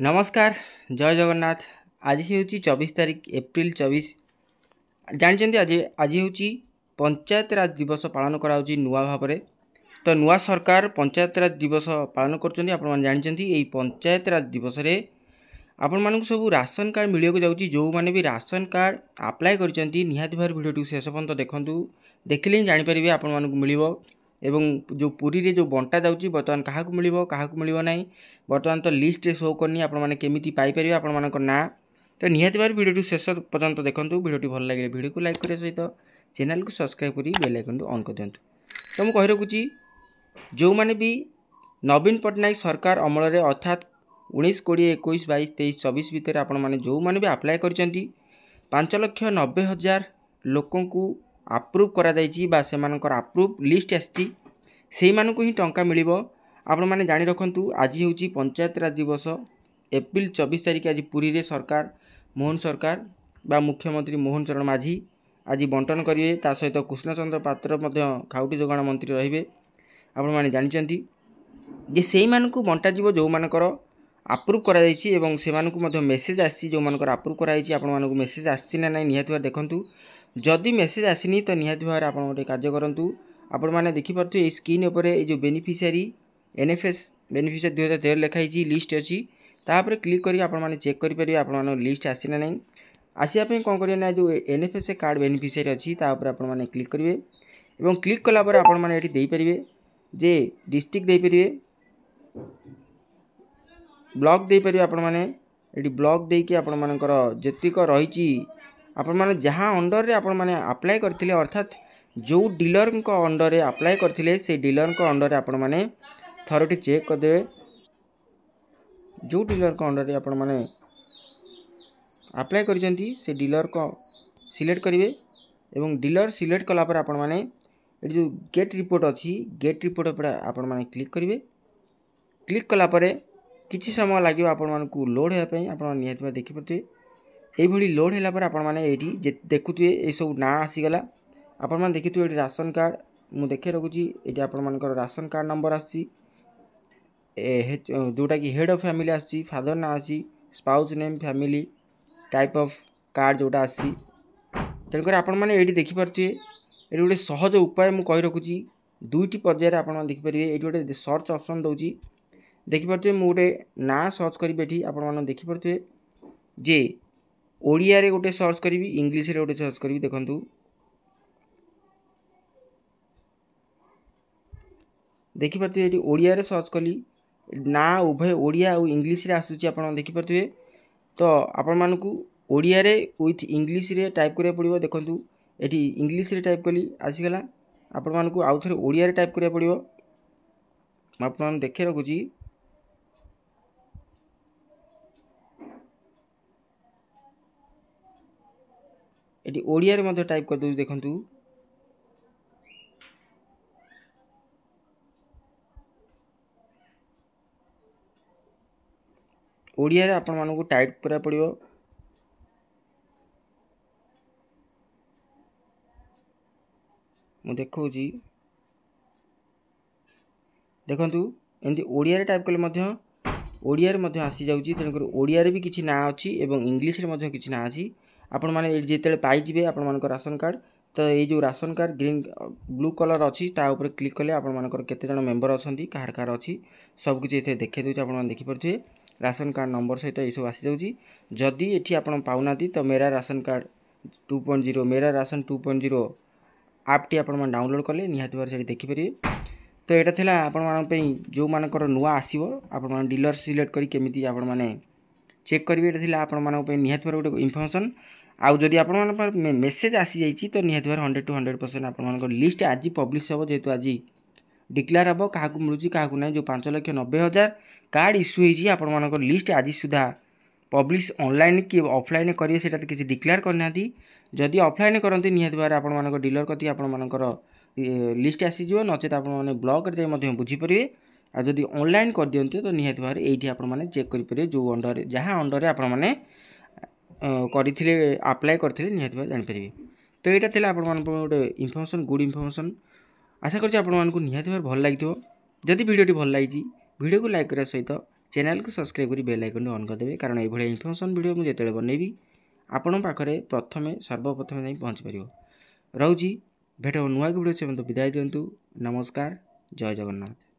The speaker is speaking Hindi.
नमस्कार जय जगन्नाथ। आज हूँ 24 तारीख एप्रिल 24। जानते आज आज हूँ पंचायत राज दिवस पालन करा नुआ भाव में। तो नुआ सरकार पंचायत राज दिवस पालन कर पंचायत राज दिवस रे आपण मानक सब राशन कार्ड मिलने जाऊँगी। जो मैंने भी राशन कार्ड अप्लाई कर निहाती भाव भिडियो शेष पर्यंत देखूँ, देखिले ही जानीपारे आपण मानक मिल एवं जो पुरी रे जो बंटा जाऊँगी बर्तमान क्या मिल क्या मिल ना बर्तमान तो लिस्ट शो करनी आपने केमी पाइपर आपण मान ना। तो निहाती भाव भिडियो शेष पर्यंत देखूँ। भिडियो भल लगे भिडियो को लाइक करने सहित चैनल को सब्सक्राइब कर बेल आइकन को ऑन कर दिंतु। तो मुझे कही रखुची जो मैंने भी नवीन पट्टनायक सरकार अमल अर्थात 19, 20, 21, 22, 23, 24 भितर आपण मैंने जो मैंने भी अप्लाई कर 5,90,000 लोकों को अप्रूव करा से अप्रूव लिस्ट आसी ही टंका मिल। आपण मैंने जानी रखु आज हूँ पंचायत राज दिवस एप्रिल 24 तारीख। आज पुरी रे सरकार मोहन सरकार बा मुख्यमंत्री मोहन चरण माझी आज बंटन करेंगे। ता सहित कृष्णचंद्र पात्र खाउटी जोगाण मंत्री रहिबे। आपण मैंने जानते जे से बंटा जीव जो मानकर अप्रूव करा एवं से मेसेज आसी जो मानकर अप्रूव कराई आपण मानक मेसेज आसी ना नहीं निहाती भाव देखूँ। जदि मेसेज आसनी तो निहाती भाव आप गोटे कार्य करूँ। आपण मैंने देखिपे ये स्क्रीन उपर जो बेनिफिशियरी NFS बेनिफिशियरी 2013 लिखाई लिस्ट अच्छी तापर क्लिक करी आपण मैंने चेक करेंगे आप लिस्ट आसी ना नहीं। आसापी कौन करेंगे ना जो NFS कार्ड बेनिफिशियरी अच्छी आप मैंने क्लिक करेंगे और क्लिक कलापर आपण मैंने देपारे जे डिस्ट्रिक्ट देपारे ब्लॉक देपारे आपण मैंने ये ब्लॉक देकी आपण मानकर जेतिक रही आपण मैंने जहाँ अंडर रे आपण मैंने अप्लाई करथिले अर्थात जो डीलर को अंडर रे अप्लाई करथिले से डीलर को अंडर रे आपण मैंने थरटी चेक करदेवे। जो डीलर को अंडर रे आपण मैंने अप्लाई करिसेंती से डीलर को सिलेक्ट करेंगे एवं डीलर सिलेक्ट कलापर आपण मैंने ये जो गेट रिपोर्ट अच्छी गेट रिपोर्ट पर आपण मैंने क्लिक करेंगे। क्लिक कलापर किसी समय लगे आपण मानक लोड होगापी आप निहाती देखिपे ये लोड है आपण मैंने ये देखुए ये सब ना आसीगला आपण मैंने देखिए ये राशन कार्ड मुझे देखे रखुची ये आपण मानकर राशन कार्ड नंबर आसी जोटा कि हेड ऑफ फैमिली आसी फादर ना आसी spouse name family type of card जोटा आसी तेणुकर आपण मैंने ये देखिपे ये गोटे सहज उपाय मुझे कही रखुची दुईटी पर्यायर आप देखिपारे ये गोटे सर्च ऑप्शन दूसरी देखिपे मुझे गोटे ना सर्च करी आप देखिपे जे ओडिया रे गोटे सर्च करी इंग्लिश रे गोटे सर्च करी देखंतु देखिपे ये ओडिया रे सर्च कली ना उभय ओडिया और इंग्लिश रे आसूची आप देखिपे। तो आपण मानक ओडिया रे विथ इंग्लिश रे टाइप करिया पड़िबो देखंतु ये इंग्लिश रे टाइप कली आसीगला आपण मानक आउ थे ओडिया रे टाइप करिया पड़िबो। आपण देखे रखुची ये ओडिया रे मध्य टाइप कर दूँ देखंतु ओडिया रे आपण मानक टाइप करा पड़िबो। मु देखौची देखंतु एंती ओडिया रे टाइप कले ओडिया रे आसी जाउची तेणुकर ओडिया रे भी किछि ना अछि एवं इंग्लिश रे किछि ना अछि। आपण माने जेतेले पाइजिबे आपण मानक राशन कार्ड तो ये जो ration card green blue colour अच्छी ऊपर क्लिक कले आपण मानकर केते जण मेंबर अछंती कार कार अच्छी सब किछि एथे देखै दोछ आपण देखि परथि राशन कार्ड नंबर सहित ये सब आसी जाउची। जदि एठी आपण पाउनाती तो मेरा राशन कार्ड 2.0 मेरा राशन 2.0 ऐप टी आपण डाउनलोड कले निहाती भाव से देखि परिबे। तो यहाँ थिला आपण मान पे जो मानकर नुआ आसीबो आपण मान डीलर सिलेक्ट करी केमिति आपण माने चेक करिवे। एटा थिला आपण मान पे निहाती भाव गोटे इन्फॉर्मेशन आउ जदि आपण मान पर मेसेज आसी जाइछि तो निहाती भाव 100 to 100% आपण मान लिस्ट आज पब्लिश हो जेतु आज डिक्लेयर हम क्या मिलूँ क्या ना जो 5,90,000 कार्ड इश्यू होती आपण मान लिस्ट आज सुधा पब्लिश ऑनलाइन कि ऑफलाइन करेंगे से तो किसी डिक्लेयर करना। जदि ऑफलाइन करते निहाती भाव आपण मान डीलर कति आपण मानकर लिस्ट आसीज नचेत आप ब्लॉक बुझीपारे। आ जदि ऑनलाइन कर दियंते तो निहाती भाव ये आपण मैंने चेक करेंगे जो अंडर जहाँ अंडर आपण मैंने करथिले अप्लाई करथिले निहाती भाव जानिपारे। तो यहाँ थिला आपण मान गोटे इन्फॉर्मेशन गुड इन्फॉर्मेशन आशा करछि आपण मानकु निहाती भाव भल लागिथिबो। जदि वीडियोटी भल लागिछि वीडियो को लाइक करने सहित चैनल को सब्सक्राइब कर बेल आइकन ऑन करदेवे कारण ये इनफॉरमेशन वीडियो मुझे जो बनैबी आपण पाखे प्रथमे सर्वप्रथम जाई पहुँच पार। रोची भेट नुआ वीडियो से विदाय दिंतु। नमस्कार, जय जगन्नाथ।